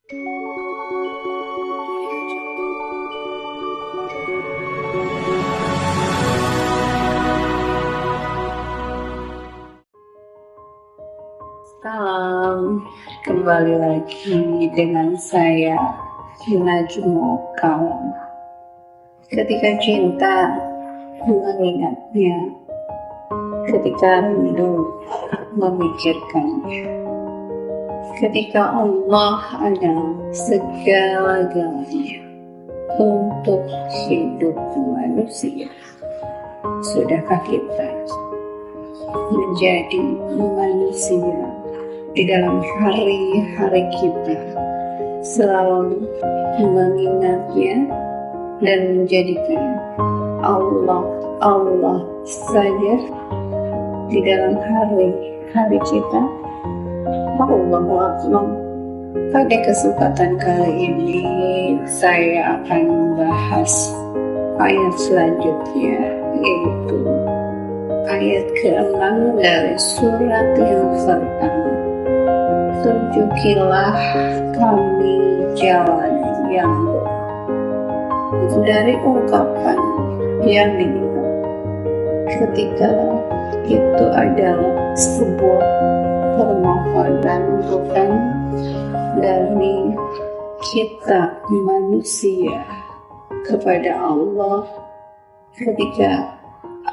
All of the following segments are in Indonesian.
Salam, kembali lagi dengan saya Najmu Kalam. Ketika cinta mengingatnya, ketika rindu memikirkannya, ketika Allah adalah segala-galanya untuk hidup manusia, sudahkah kita menjadi manusia di dalam hari-hari kita selalu mengingatnya dan menjadikan Allah saja di dalam hari-hari kita? Allahu Akbar. Pada kesempatan kali ini saya akan membahas ayat selanjutnya, yaitu ayat ke-6 dari surat yang pertama. Tunjukilah kami jalan yang lurus. Dari ungkapan yang diminta ketika itu adalah sebuah permohonan bukan dari kita manusia kepada Allah, ketika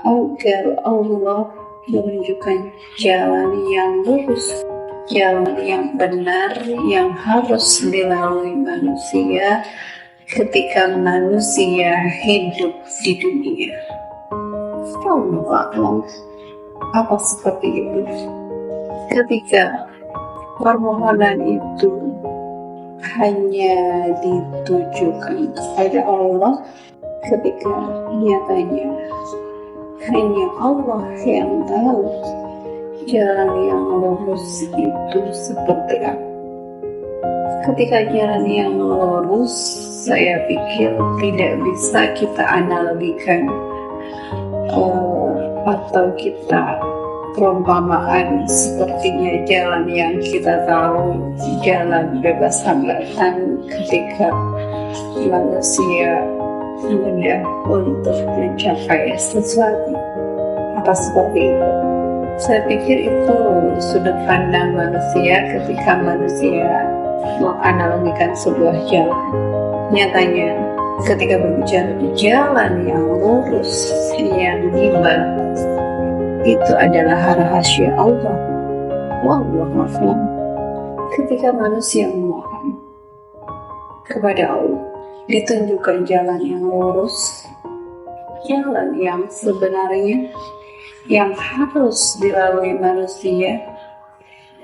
agar Allah menunjukkan jalan yang lurus, jalan yang benar yang harus dilalui manusia ketika manusia hidup di dunia. Allah, apa seperti itu? Ketika permohonan itu hanya ditujukan kepada Allah, ketika nyatanya hanya Allah yang tahu jalan yang lurus itu seperti apa. Ketika jalan yang lurus, saya pikir tidak bisa kita analogikan atau kita perumpamaan sepertinya jalan yang kita tahu, jalan bebas hambatan ketika manusia mudah untuk mencapai sesuatu. Apa seperti itu? Saya pikir itu sudut pandang manusia ketika manusia menganalogikan sebuah jalan. Nyatanya ketika berbicara di jalan yang lurus, yang dibahas, itu adalah rahasia Allah. Wallahu a'lam. Ketika manusia memohon kepada Allah, ditunjukkan jalan yang lurus, jalan yang sebenarnya yang harus dilalui manusia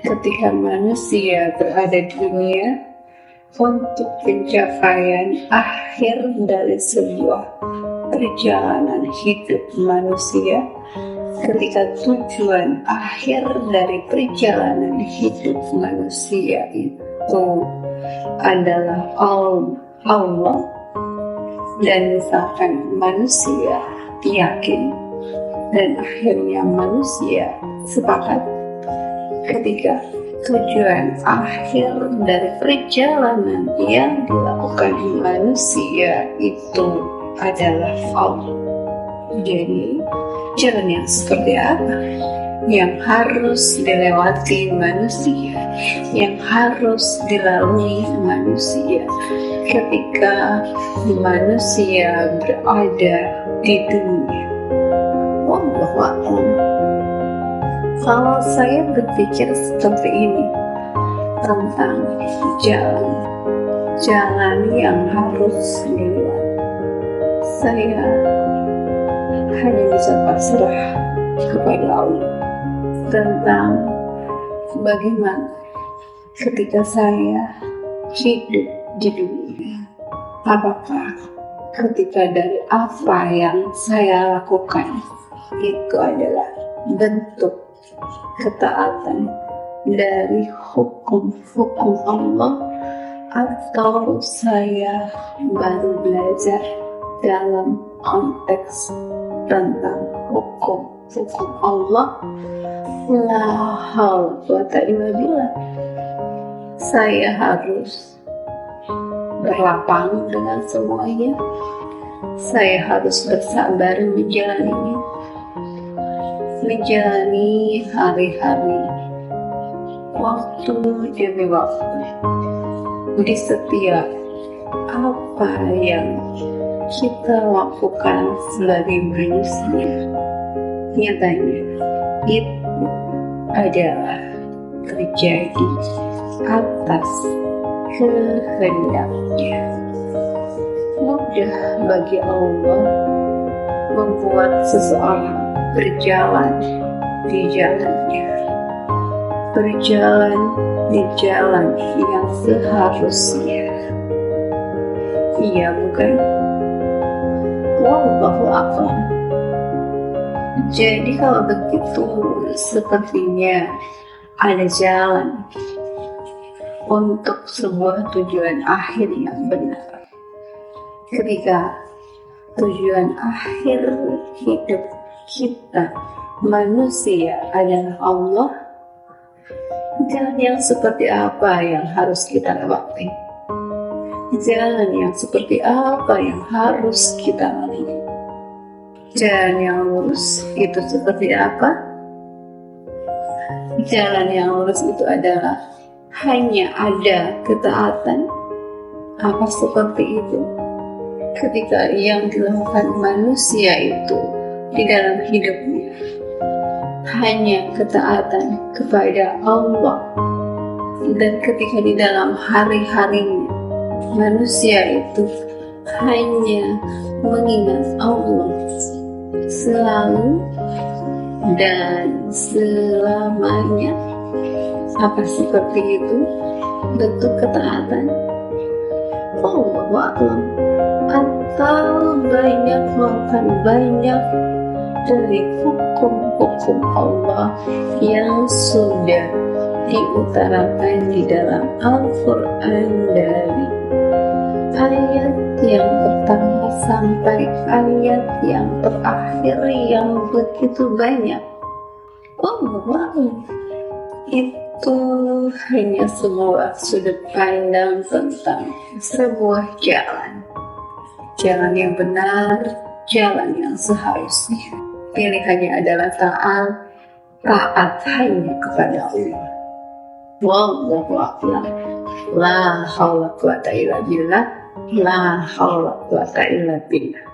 ketika manusia berada di dunia untuk pencapaian akhir dari sebuah perjalanan hidup manusia, ketika tujuan akhir dari perjalanan hidup manusia itu adalah Allah, dan misalkan manusia yakin dan akhirnya manusia sepakat ketika tujuan akhir dari perjalanan yang dilakukan manusia itu adalah Allah. Jadi jalan yang seperti apa yang harus dilewati manusia, yang harus dilalui manusia ketika manusia berada di dunia? Wallahu a'lam. Kalau saya berpikir seperti ini tentang jalan yang harus dilewati, saya hanya bisa pasrah kepada Allah tentang bagaimana ketika saya hidup di dunia. Apakah ketika dari apa yang saya lakukan itu adalah bentuk ketaatan dari hukum-hukum Allah, atau saya baru belajar dalam konteks tentang hukum Allah? La haula wa quwwata illa billah. Saya harus berlapangan dengan semuanya. Saya harus bersabar menjalani hari-hari, waktu demi waktu, di setiap apa yang kita lakukan sebagai manusia. Nyatanya itu adalah terjadi atas kehendaknya. Mudah bagi Allah membuat seseorang berjalan di jalannya, berjalan di jalan yang seharusnya. Iya bukan? Wallahu a'lam. Jadi kalau begitu, sepertinya ada jalan untuk sebuah tujuan akhir yang benar. Ketika tujuan akhir hidup kita manusia adalah Allah, jalan yang seperti apa yang harus kita lewati? Jalan yang seperti apa yang harus kita lalui? Jalan yang lurus itu seperti apa? Jalan yang lurus itu adalah hanya ada ketaatan. Apa seperti itu? Ketika yang dilakukan manusia itu di dalam hidupnya hanya ketaatan kepada Allah, dan ketika di dalam hari-harinya manusia itu hanya mengingat Allah selalu dan selamanya, apa seperti itu bentuk ketaatan? Allahu a'lam. Atau melakukan banyak dari hukum-hukum Allah yang sudah diutarakan di dalam Al-Quran, dari ayat yang pertama sampai ayat yang terakhir yang begitu banyak. Itu hanya sebuah sudut pandang tentang sebuah jalan yang benar, jalan yang seharusnya. Pilihannya adalah taat hanya kepada Allah. Wallahu a'lam. La haula wa la quwwata illa billah. La haula wa la quwwata illa billah.